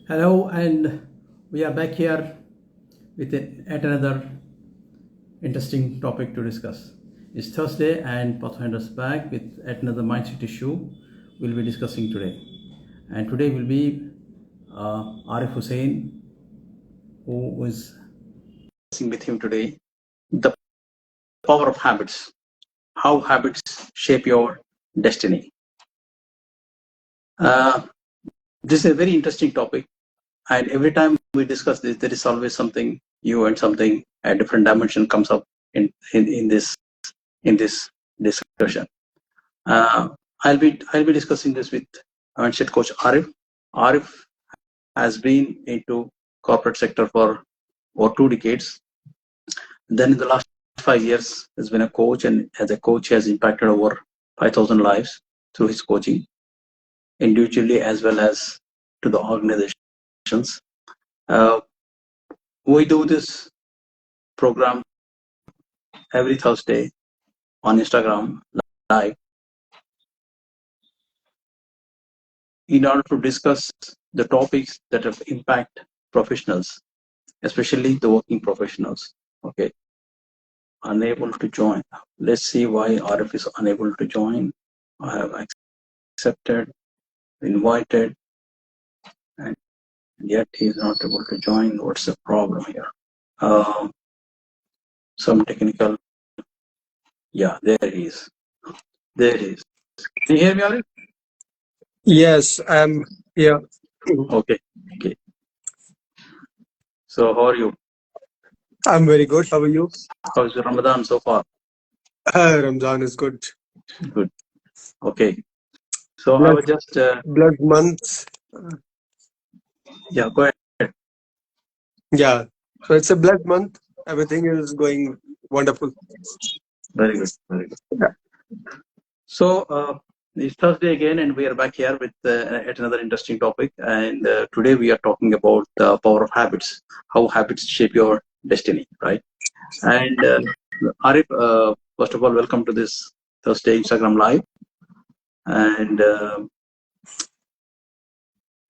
Hello, and we are back here with yet another interesting topic to discuss. It's Thursday, and Pathfinder's back with yet another mindset issue we'll be discussing today. And today will be Arif Hussein, who is discussing with him today the power of habits, how habits shape your destiny. Uh, this is a very interesting topic, and every time we discuss this, there is always something new and something a different dimension comes up in this discussion. I'll be discussing this with mindset coach Arif. Arif has been into corporate sector for over 2 decades. Then in the last 5 years has been a coach, and as a coach he has impacted over 5,000 lives through his coaching, individually as well as to the organizations. We do this program every Thursday on Instagram live in order to discuss the topics that have impact professionals, especially the working professionals. Okay, unable to join. Let's see why RF is unable to join. I have accepted, invited, and yet he is not able to join. What's the problem here? Some technical. Yeah, there he is. There he is. Can you hear me, Arif? Yes, I'm here. Okay. Okay. So how are you? I'm very good. How are you? How's your Ramadan so far? Ramzan is good. Good. Okay. So I was just Blood month. yeah. Go ahead. Yeah. So it's a blood month. Everything is going wonderful. Very good. Very good. Yeah. So it's Thursday again, and we are back here with yet another interesting topic. And today we are talking about the power of habits, how habits shape your destiny, right? And Arif, first of all, welcome to this Thursday Instagram Live. And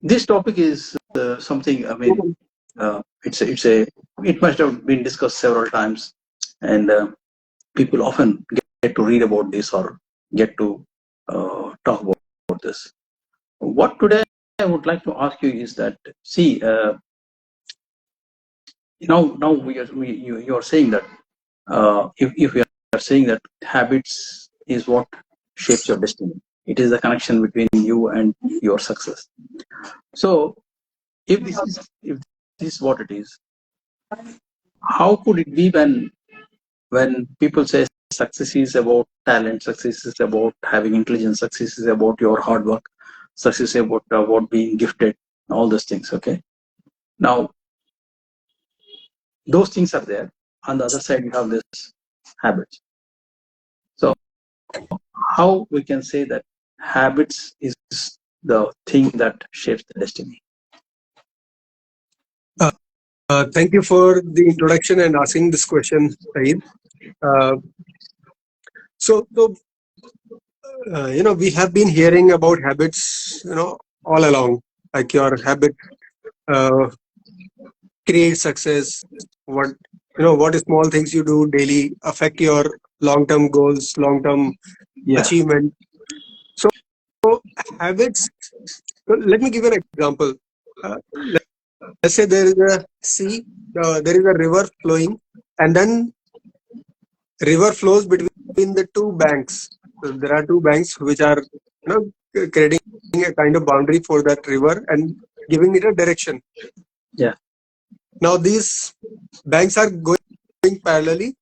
this topic is something. I mean, it must have been discussed several times, and people often get to read about this or get to talk about this. What today I would like to ask you is that, see, now you are saying that if we are saying that habits is what shapes your destiny, it is the connection between you and your success. So if this is what it is, how could it be when people say success is about talent, success is about having intelligence, success is about your hard work, success is about being gifted, all those things. Okay, now those things are there. On the other side, you have this habits. So how we can say that habits is the thing that shapes the destiny? Thank you for the introduction and asking this question, Saeed. Uh, we have been hearing about habits, all along. Like your habit uh, creates success. What small things you do daily affect your long-term goals, long-term Yeah. achievement. So habits. So let me give you an example. Let's say there is a sea, there is a river flowing, and then river flows between the two banks. So there are two banks which are creating a kind of boundary for that river and giving it a direction. Yeah. Now these banks are going parallelly.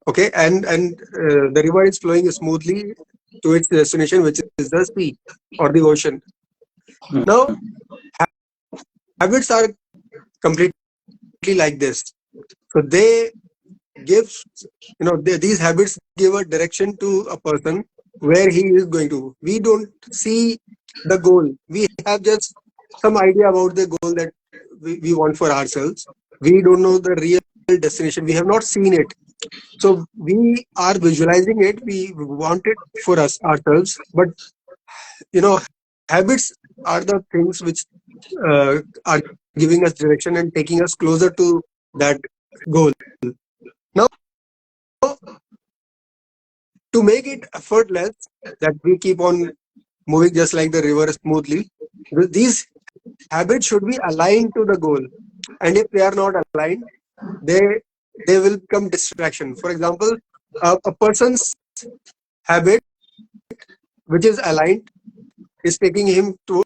Okay, and the river is flowing smoothly to its destination, which is the sea or the ocean. Mm. Now, habits are completely like this. So they give, these habits give a direction to a person where he is going to. We don't see the goal. We have just some idea about the goal that we want for ourselves. We don't know the real destination. We have not seen it. So we are visualizing it. We want it for ourselves. But habits are the things which are giving us direction and taking us closer to that goal. Now, to make it effortless, that we keep on moving just like the river smoothly, these habits should be aligned to the goal. And if they are not aligned, they they will become distraction. For example, a person's habit which is aligned is taking him to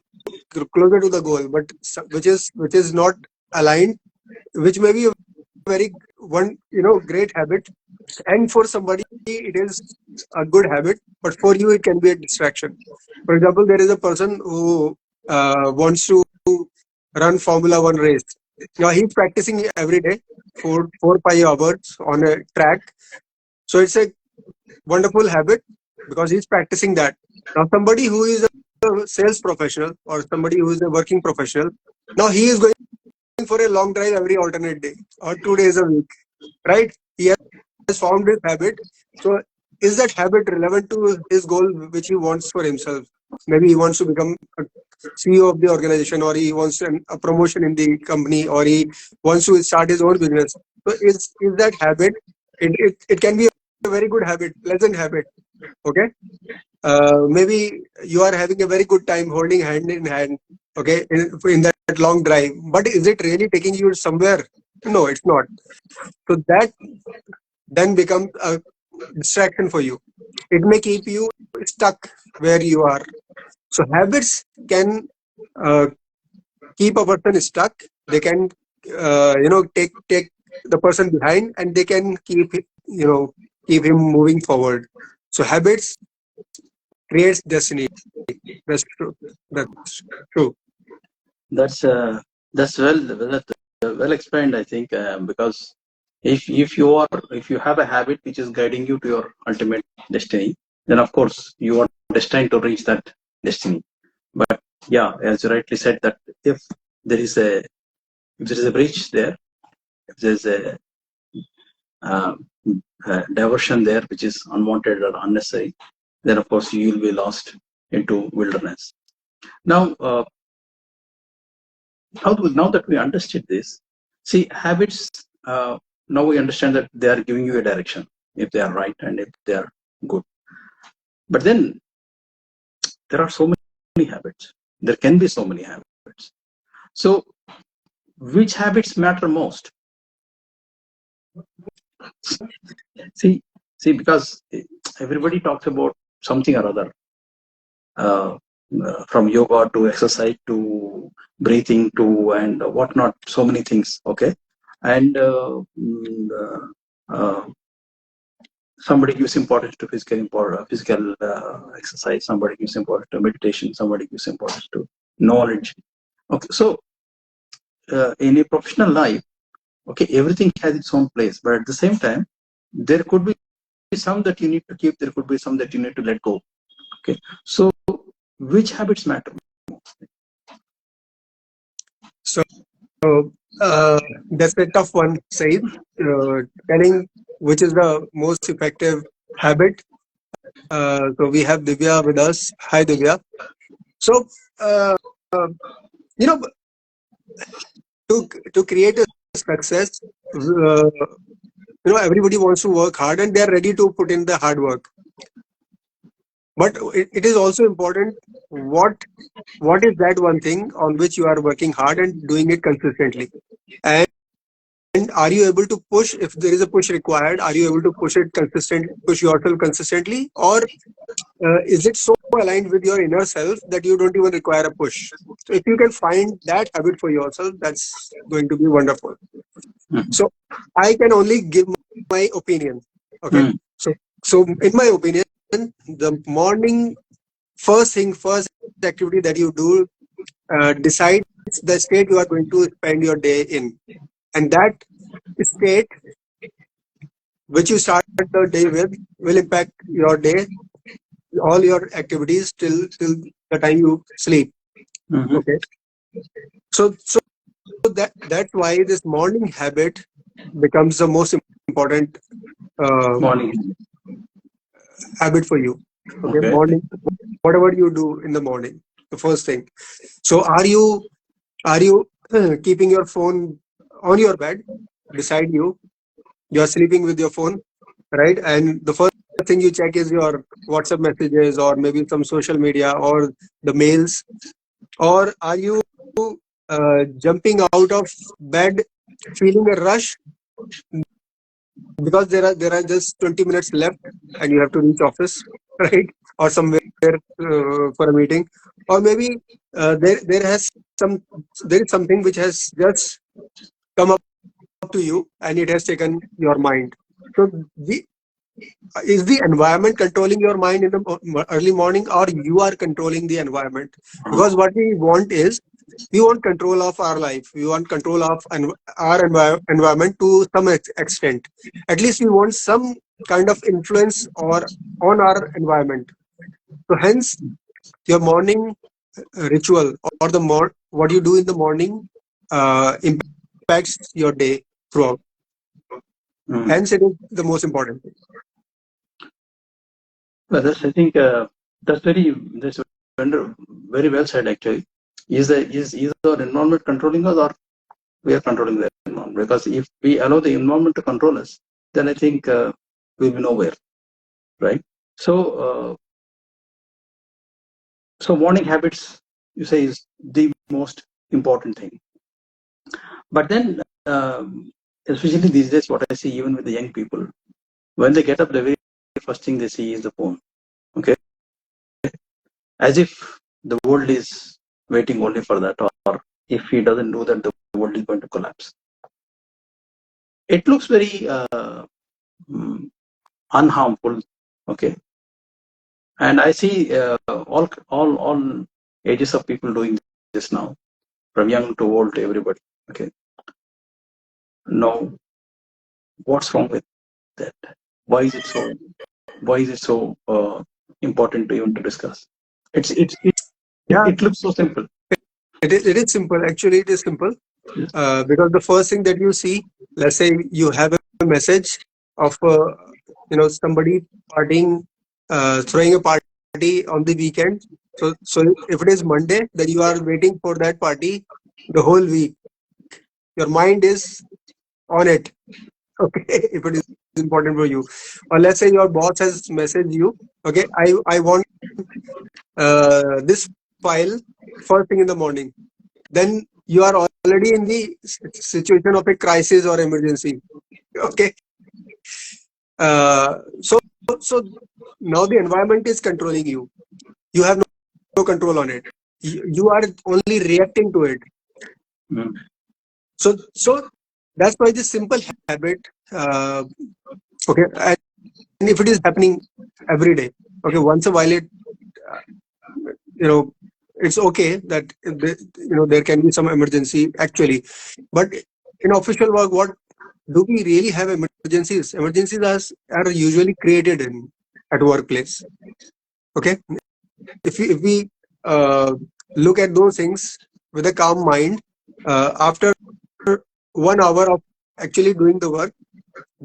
closer to the goal, but which is not aligned, which may be a very one great habit, and for somebody it is a good habit, but for you it can be a distraction. For example, there is a person who wants to run Formula One race. Now he's practicing every day for 4 5 hours on a track. So it's a wonderful habit because he's practicing that. Now somebody who is a sales professional or somebody who is a working professional, now he is going for a long drive every alternate day or 2 days a week, right? He has formed his habit. So is that habit relevant to his goal which he wants for himself? Maybe he wants to become a CEO of the organization, or he wants a promotion in the company, or he wants to start his own business. So is that habit? It can be a very good habit, pleasant habit. Okay, maybe you are having a very good time holding hand in hand. Okay, in that long drive, but is it really taking you somewhere? No, it's not. So that then becomes a distraction for you. It may keep you stuck where you are. So habits can uh, keep a person stuck. They can take the person behind, and they can keep him moving forward. So habits creates destiny. That's true. That's true. That's well explained, I think, because if you have a habit which is guiding you to your ultimate destiny, then of course you are destined to reach that destiny. But yeah, as you rightly said, that if there is a breach there, if there's uh, a diversion there which is unwanted or unnecessary, then of course you will be lost into wilderness. Now, now that we understood this, see, habits, now we understand that they are giving you a direction, if they are right and if they are good. But then there are so many habits. There can be so many habits. So which habits matter most? See, because everybody talks about something or other, uh, from yoga to exercise to breathing to and whatnot, so many things. Okay, and uh, somebody gives importance to physical exercise. Somebody gives importance to meditation. Somebody gives importance to knowledge. Okay, so in a professional life, okay, everything has its own place, but at the same time, there could be some that you need to keep. There could be some that you need to let go. Okay, so which habits matter? So that's a tough one, Said. Telling which is the most effective habit. So we have Divya with us. Hi, Divya. So uh, you know, to create a success, everybody wants to work hard and they are ready to put in the hard work. But it is also important what is that one thing on which you are working hard and doing it consistently. And are you able to push, if there is a push required, are you able to push yourself consistently, or is it so aligned with your inner self that you don't even require a push? So if you can find that habit for yourself, that's going to be wonderful. Mhm. So I can only give my opinion. Okay. Mm. So in my opinion, the morning first activity that you do decides the state you are going to spend your day in, and that state which you start the day with will impact your day, all your activities till the time you sleep. Mhm. Okay. So that's why this morning habit becomes the most important uh, Morning. habit for you. Okay, Okay. morning, whatever you do in the morning. the first thing. So are you keeping your phone on your bed beside you? You're sleeping with your phone, right? And the first thing you check is your WhatsApp messages, or maybe some social media, or the mails. Or are you jumping out of bed feeling a rush because there are just 20 minutes left and you have to reach office, right? Or somewhere for a meeting. Or maybe some there is something which has just come up to you and it has taken your mind. So is the environment controlling your mind in the early morning, or you are controlling the environment? Because what we want is, we want control of our life, we want control of our environment to some extent. At least we want some kind of influence or on our environment. So hence your morning ritual, or what you do in the morning impacts your day throughout. Mm. Hence it is the most important thing. Well, I think that's very well said. Actually, is our environment controlling us, or we are controlling the environment? Because if we allow the environment to control us, then I think we'll be nowhere, right? So, so morning habits, you say, is the most important thing. But then, especially these days, what I see even with the young people, when they get up, the very first thing they see is the phone. Okay, as if the world is waiting only for that, or if he doesn't do that, the world is going to collapse. It looks very mm, unharmful. Okay, and I see all ages of people doing this now, from young to old to everybody. Okay, now what's wrong with that? Why is it so? Why is it so important to even to discuss? Yeah, It looks so simple. it is simple. Actually, it is simple. Yes. Because the first thing that you see, let's say you have a message of somebody partying, throwing a party on the weekend. So if it is Monday, then you are waiting for that party the whole week. Your mind is on it. Okay, if it is important for you. Or let's say your boss has messaged you. Okay, I want this file first thing in the morning. Then you are already in the situation of a crisis or emergency. Okay. So now the environment is controlling you. You have no control on it. You are only reacting to it. Mm. So that's why this simple habit. Okay, and if it is happening every day, okay, once a while uh, you know it's okay that there can be some emergency actually, but in official work, what do we really have emergencies? Emergencies are usually created in at workplace. Okay, if we uh, look at those things with a calm mind, after 1 hour of actually doing the work,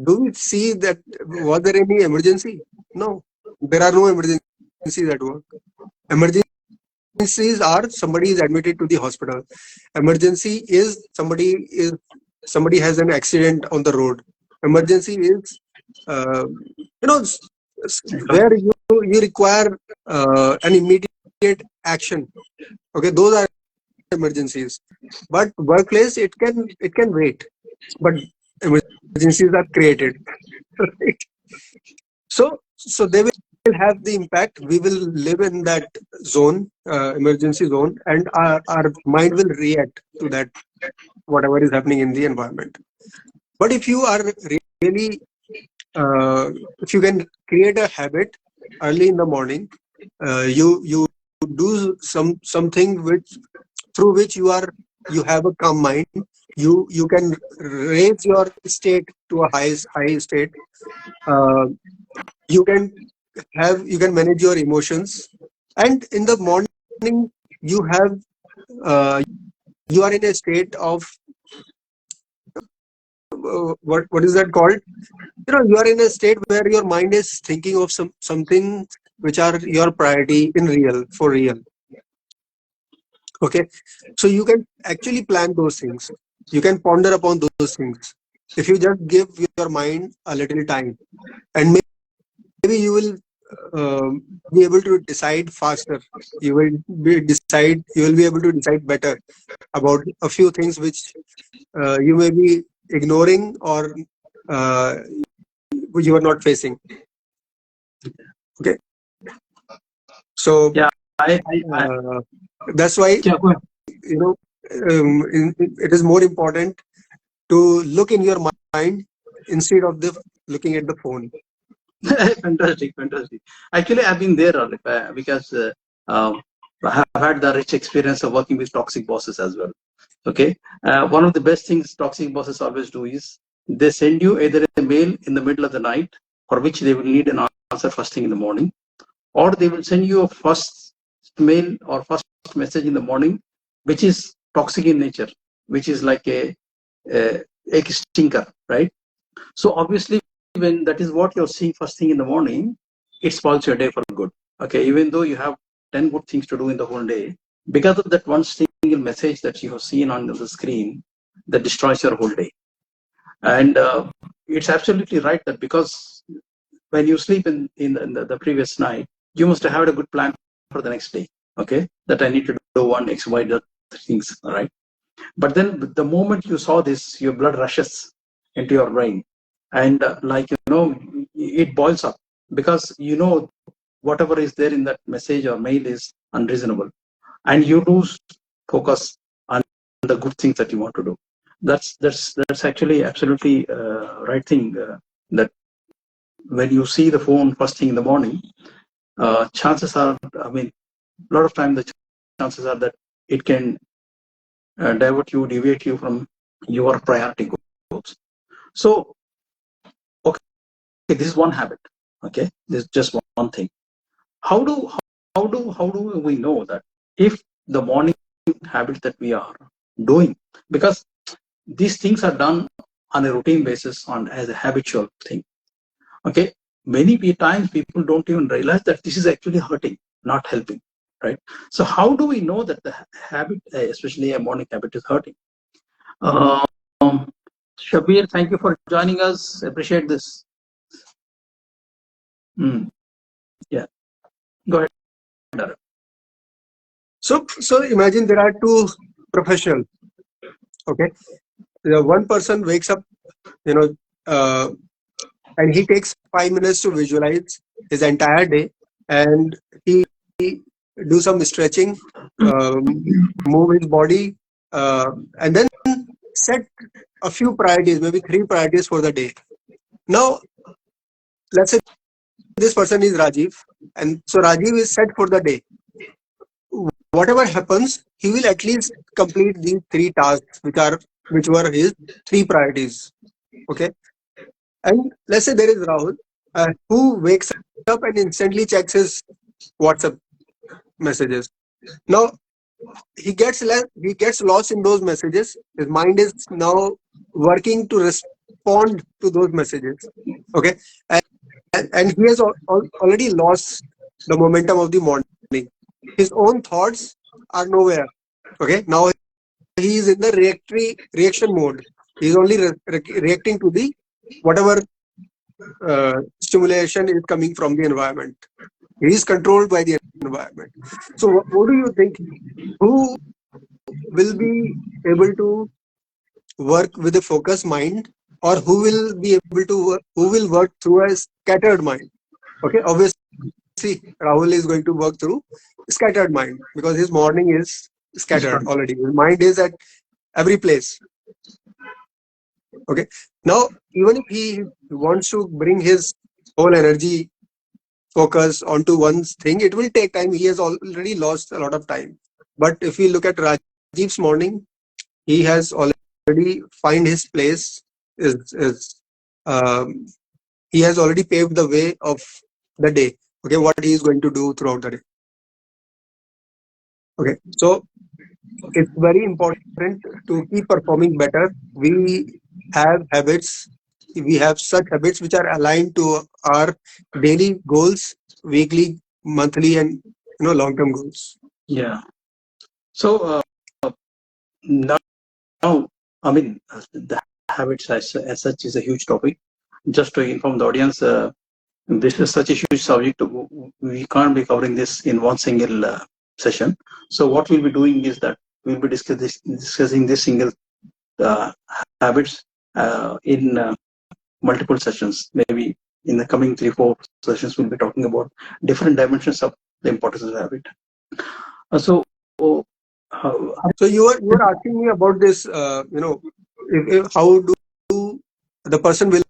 do we see that was there any emergency? No, there are no emergencies at work. Emergencies are somebody is admitted to the hospital. Emergency is somebody has an accident on the road. Emergency is uh, where you require an immediate action. Okay, those are emergencies. But workplace, it can wait. But emergencies are created. Right? So they will have the impact. We will live in that zone, emergency zone, and our mind will react to that, whatever is happening in the environment. But if you are really, uh, if you can create a habit early in the morning, you do something through which you have a calm mind. You can raise your state to a high state. Uh, you can you can manage your emotions, and in the morning you have uh, you are in a state of what is that called? You are in a state where your mind is thinking of something which are your priority in real for real. Okay, so you can actually plan those things. You can ponder upon those things if you just give your mind a little time, and maybe you will be able to decide faster. You will be able to decide better about a few things which you may be ignoring, or uh, you are not facing. Okay, so Yeah, I uh, that's why, yeah, go you know it is more important to look in your mind instead of the looking at the phone. ahead. Fantastic, fantastic. Actually, I've been there, because I have had the rich experience of working with toxic bosses as well. Okay, one of the best things toxic bosses always do is they send you either a mail in the middle of the night for which they will need an answer first thing in the morning, or they will send you a first mail or first message in the morning, which is toxic in nature, which is like a stinker, right? So obviously, when that is what you're seeing first thing in the morning, it spoils your day for good. Okay, even though you have 10 good things to do in the whole day, because of that one single message that you have seen on the screen, that destroys your whole day. And it's absolutely right that because when you sleep in the previous night, you must have had a good plan for the next day. Okay, that I need to do one X, Y, Z things, all right? But then the moment you saw this, your blood rushes into your brain, and it boils up, because whatever is there in that message or mail is unreasonable, and you lose focus on the good things that you want to do. That's actually absolutely right thing, that when you see the phone first thing in the morning, chances are, I mean, a lot of time the chances are that it can deviate you from your priority goals. So, okay, this is one habit. Okay, this is just one thing. How do how do we know that if the morning habit that we are doing, because these things are done on a routine basis, on as a habitual thing. Okay, many times people don't even realize that this is actually hurting, not helping, right? So how do we know that the habit, especially a morning habit, is hurting? Um, Shabir, thank you for joining us. Appreciate this. Mm, yeah, go ahead, Darren. So imagine there are two professionals. Okay, one person wakes up, you know, uh, and he takes 5 minutes to visualize his entire day, and he do some stretching, move his body, and then set a few priorities, maybe three priorities for the day. Now, let's say this person is Rajiv, and so Rajiv is set for the day. Whatever happens, he will at least complete these three tasks, which were his three priorities. Okay, and let's say there is Rahul, who wakes up and instantly checks his WhatsApp messages. Now he gets lost in those messages. His mind is now working to respond to those messages. Okay, and he has already lost the momentum of the morning. His own thoughts are nowhere. Okay, now he is in the reaction mode. He is only reacting to the whatever stimulation is coming from the environment. He is controlled by the environment. So, what do you think? Who will be able to work with a focused mind, or who will be able to who will work through a scattered mind? Okay, obviously Rahul is going to work through scattered mind because his morning is It's scattered fine. already. His mind is at every place. Okay, now even if he wants to bring his whole energy focus onto one thing, it will take time. He has already lost a lot of time. But if we look at Rajiv's morning, he has already find his place. Is um, he has already paved the way of the day. Okay, what he is going to do throughout the day. Okay, so it's very important to keep performing better. We have habits. We have such habits which are aligned to our daily goals, weekly, monthly, and long term goals. Yeah. So now, I mean, the habits as such is a huge topic. Just to inform the audience, this is such a huge subject. We can't be covering this in one single session. So what we'll be doing is that we'll be discussing this single uh, habits in multiple sessions. Maybe in the coming 3-4 sessions, we'll be talking about different dimensions of the importance of habit. So, how, So you were asking me about this. If how do the person will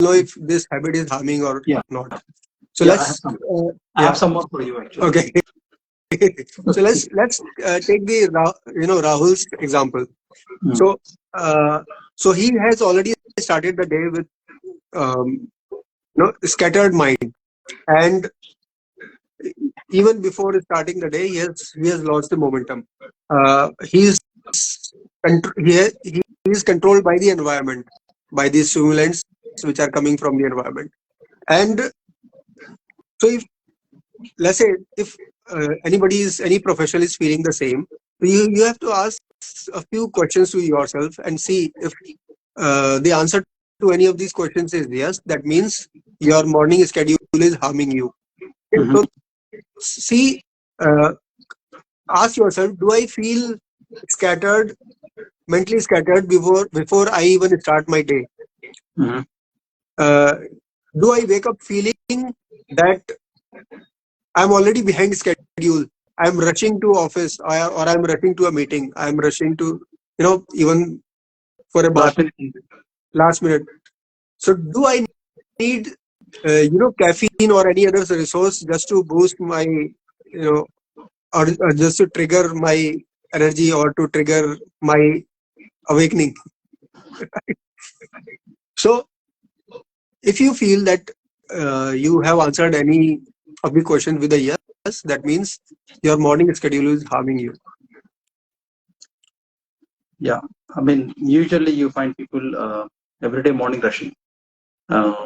know if this habit is harming or yeah, not? So yeah, I have let's some. I have yeah. some more for you actually. Okay. So let's take the Rahul's example. Mm. So so he has already started the day with scattered mind, and even before starting the day, he has lost the momentum. He's he is controlled by the environment, by the stimulants which are coming from the environment. And so if, let's say, if any professional is feeling the same, you have to ask a few questions to yourself and see if the answer to any of these questions is yes. That means your morning schedule is harming you. Okay, Mhm. so see, uh, ask yourself, do I feel scattered, mentally scattered before I even start my day? Mhm. uh, do I wake up feeling that I'm already behind schedule? I'm rushing to office, or I'm rushing to a meeting. I'm rushing to, even for a bath Last minute. last minute. So do I need, caffeine or any other resource just to boost my, or just to trigger my energy or to trigger my awakening? So if you feel that you have answered any of the question with a yes, that means your morning schedule is harming you. Yeah, I mean, usually you find people everyday morning rushing. Uh,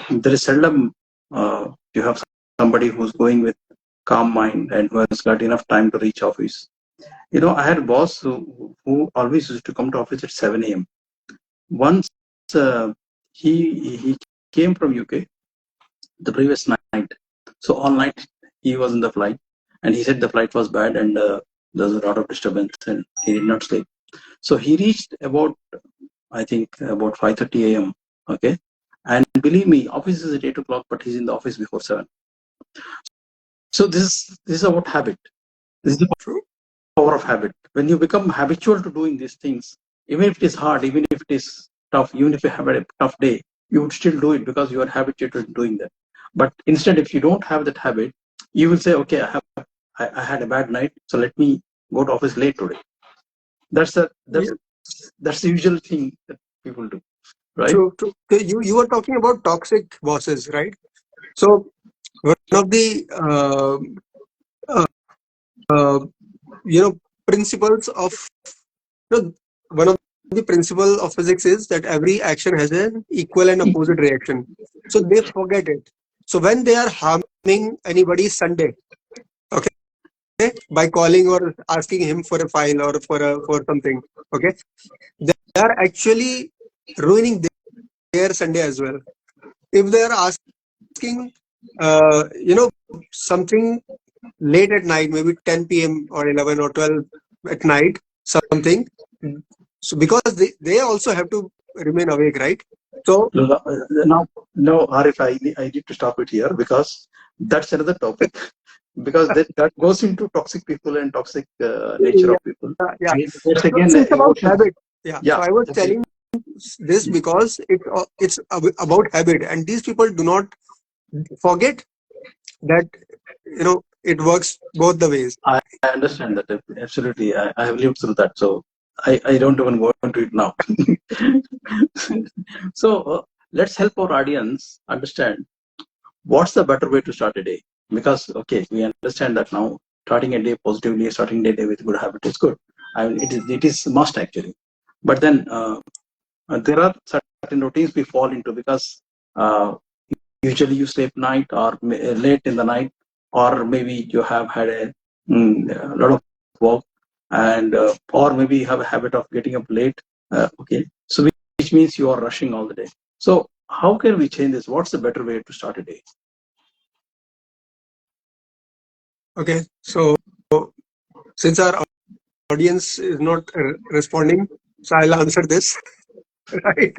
there is seldom you have somebody who's going with calm mind and who has got enough time to reach office. I had a boss who always used to come to office at 7 a.m. Once uh, he came from UK the previous night, so all night he was in the flight, and he said the flight was bad and there was a lot of disturbance and he did not sleep. So he reached about, I think, about 5:30 a.m. Okay, and believe me, office is at 8 o'clock, but he's in the office before 7. So this is about habit. This is the True. power of habit. When you become habitual to doing these things, even if it is hard, even if it is tough, even if you have a tough day, you would still do it because you are habituated to doing that. But instead, if you don't have that habit, you will say, okay, I had a bad night, so let me go to office late today. That's the Yeah, that's the usual thing that people do, right? true, true. So you were talking about toxic bosses, right? So one of the uh, uh, principles of, you know, one of the principle of physics is that every action has an equal and opposite reaction. So they forget it. So when they are harming anybody Sunday, okay, by calling or asking him for a file or for something, okay, they are actually ruining their Sunday as well. If they are asking, something late at night, maybe 10 p.m. or 11 or 12 at night, something. So because they also have to remain awake, right? So Now, no, Arif, I need to stop it here because that's another topic. Because that goes into toxic people and toxic nature yeah, of people. yeah. It's again So it's about emotions. habit. Yeah. So Yeah, I was that's it. telling this because it's about habit, and these people do not forget that it works both the ways. I understand that absolutely. I have lived through that, so I don't even go into it now. So let's help our audience understand what's the better way to start a day. Because okay, we understand that now starting a day positively, starting a day with good habit is good. I mean, it is must actually. But then there are certain routines we fall into because usually you sleep night or late in the night, or maybe you have had a a lot of work, and or maybe you have a habit of getting up late. Okay, so which means you are rushing all the day. So how can we change this? What's the better way to start a day? Okay, so since our audience is not responding, so I'll answer this. Right.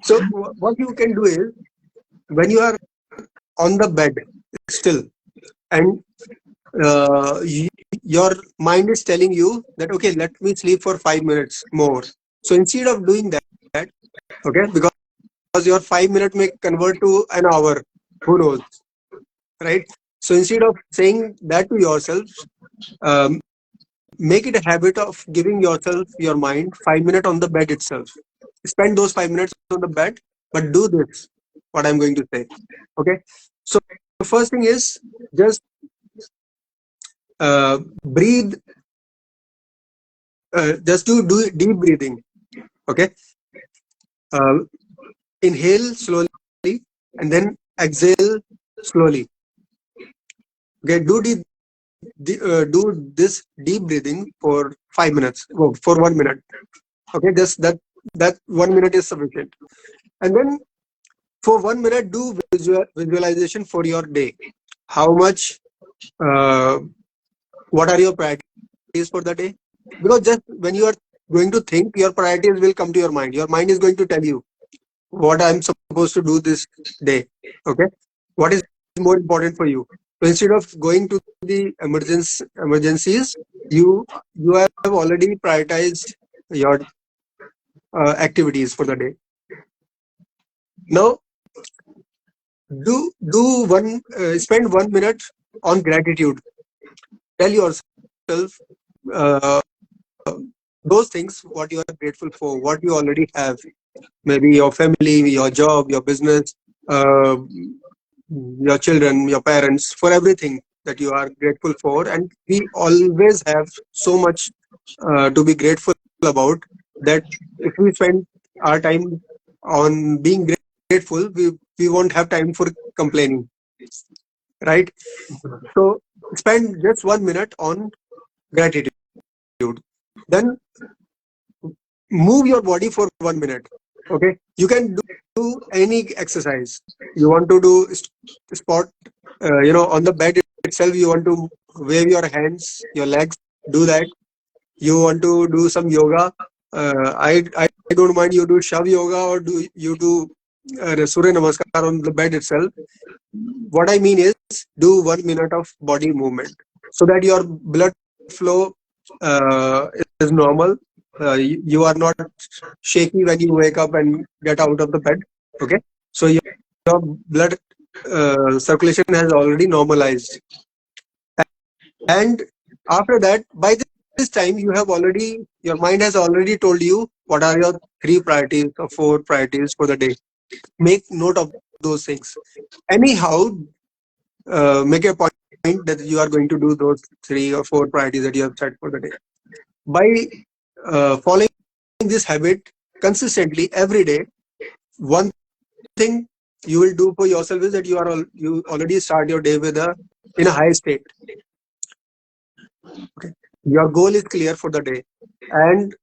So what you can do is, when you are on the bed still, and your mind is telling you that, okay, let me sleep for 5 minutes more. So instead of doing that, okay, because your 5 minutes may convert to an hour, who knows, right? So instead of saying that to yourself, um, make it a habit of giving yourself, your mind, 5 minutes on the bed itself. Spend those 5 minutes on the bed, but do this, what I'm going to say. Okay. So the first thing is, just breathe, just do deep breathing. Okay. Uh, Inhale slowly and then exhale slowly. Okay. Do this deep breathing for 5 minutes, for 1 minute. Okay. Just that 1 minute is sufficient. And then for 1 minute, do visualization for your day. How much, uh, what are your priorities for the day? Because just when you are going to think, your priorities will come to your mind. Your mind is going to tell you what I'm supposed to do this day. Okay. What is more important for you? So instead of going to the emergencies, you have already prioritized your activities for the day. Now, spend 1 minute on gratitude. Tell yourself uh, those things what you are grateful for, what you already have, maybe your family, your job, your business, uh, your children, your parents, for everything that you are grateful for. And we always have so much to be grateful about, that if we spend our time on being grateful, we won't have time for complaining, right? So spend just 1 minute on gratitude. Then move your body for 1 minute. Okay, you can do any exercise. You want to do sport, on the bed itself. You want to wave your hands, your legs. Do that. You want to do some yoga. I don't mind you do shav yoga, or do you do Surya Namaskar on the bed itself. What I mean is, do 1 minute of body movement so that your blood flow is normal. You are not shaky when you wake up and get out of the bed. Okay, so your blood circulation has already normalized, and after that, by this time, your mind has already told you what are your 3 priorities or 4 priorities for the day. Make note of those things. Anyhow, make a point that you are going to do those 3 or 4 priorities that you have set for the day. By following this habit consistently every day, one thing you will do for yourself is that you already start your day in a high state. Okay, your goal is clear for the day, and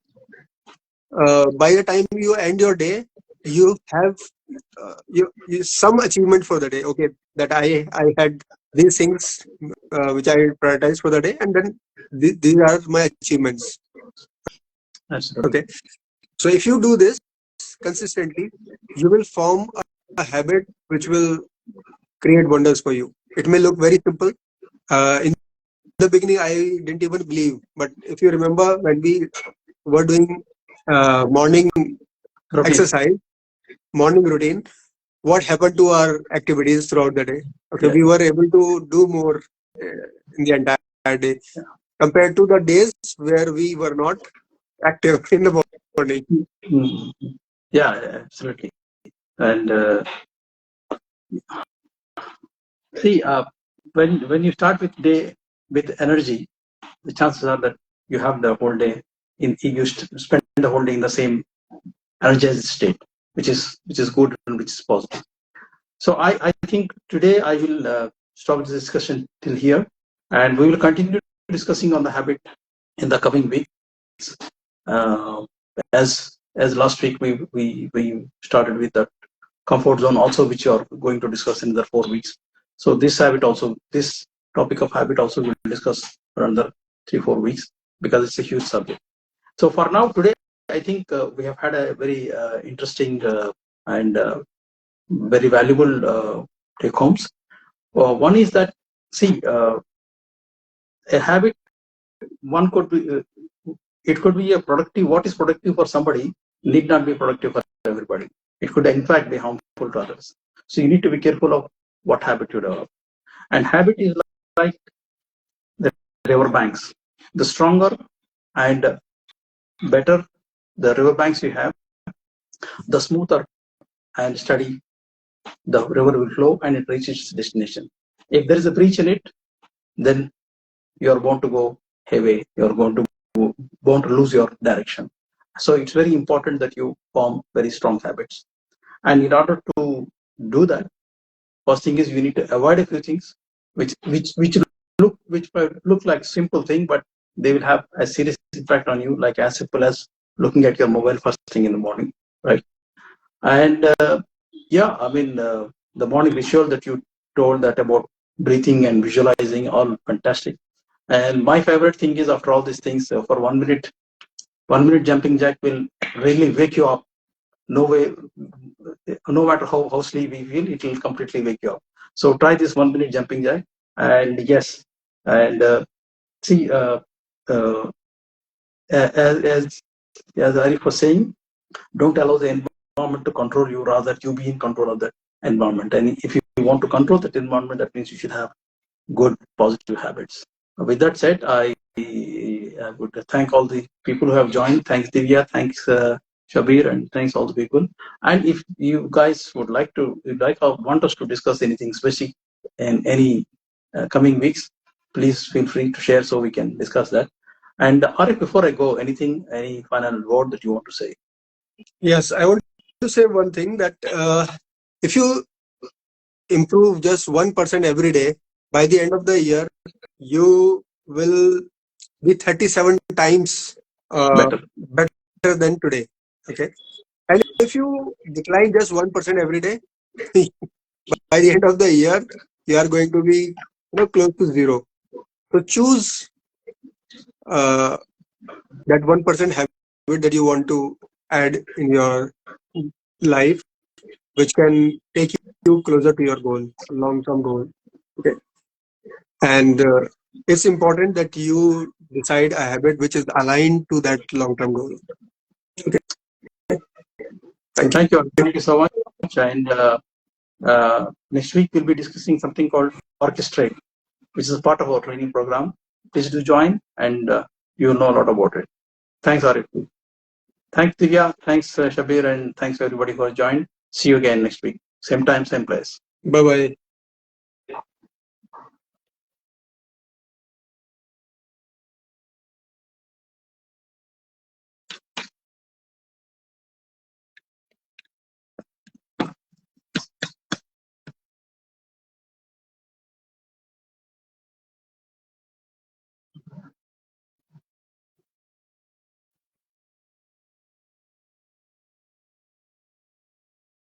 by the time you end your day, you have some achievement for the day. Okay, that I had these things which I prioritize for the day, and then these are my achievements. Absolutely. Okay, so if you do this consistently, you will form a habit which will create wonders for you. It may look very simple. In the beginning, I didn't even believe, but if you remember, when we were doing morning Routine. exercise, morning routine, what happened to our activities throughout the day? Okay, Yeah. we were able to do more in the entire day compared to the days where we were not active in the morning. Mm. Yeah, yeah, absolutely. And see, when you start with day with energy, the chances are that you have the whole day you spend the whole day in the same energized state, which is good and which is positive. So I think today I will stop this discussion till here. And we will continue discussing on the habit in the coming weeks. Uh, as last week we started with that comfort zone also, which you are going to discuss in the 4 weeks. So this topic of habit also will discuss for another 3-4 weeks, because it's a huge subject. So for now today, I think we have had a very interesting and very valuable take homes. One is that, see, a habit, one could be it could be a productive. What is productive for somebody need not be productive for everybody. It could in fact be harmful to others. So you need to be careful of what habit you develop. And habit is like the riverbanks. The stronger and better the riverbanks you have, the smoother and steady the river will flow and it reaches its destination. If there is a breach in it, then you are bound to go heavy. You are bound to lose your direction. So it's very important that you form very strong habits. And in order to do that, first thing is you need to avoid a few things which look like simple thing, but they will have a serious impact on you, like as simple as looking at your mobile first thing in the morning, right? And yeah, I mean, the morning ritual that you told that about breathing and visualizing, all fantastic. And my favorite thing is, after all these things, for 1 minute jumping jack will really wake you up. No way, no matter how sleepy you feel, it will completely wake you up. So try this 1 minute jumping jack. And yes, and see, as Arif was saying, don't allow the environment to control you, rather you be in control of the environment. And if you want to control that environment, that means you should have good positive habits. With that said, I would thank all the people who have joined. Thanks Divya, thanks Shabir, and thanks all the people. And if you guys would like to want us to discuss anything specific in any coming weeks, please feel free to share so we can discuss that. And Arif, before I go, any final word that you want to say? Yes, I want to say one thing, that if you improve just 1% every day, by the end of the year, you will be 37 times Better. better than today. Okay. And if you decline just 1% every day, by the end of the year, you are going to be close to zero. So choose uh, that 1% habit that you want to add in your life, which can take you closer to your goal, long-term goal. Okay. And it's important that you decide a habit which is aligned to that long-term goal. Okay. So Thank you. thank you so much. And next week we'll be discussing something called orchestrate, which is part of our training program. Please do join, and you'll know a lot about it. Thanks, Arif. Thanks, Divya. Thanks, Shabir, and thanks everybody who has joined. See you again next week. Same time, same place. Bye-bye.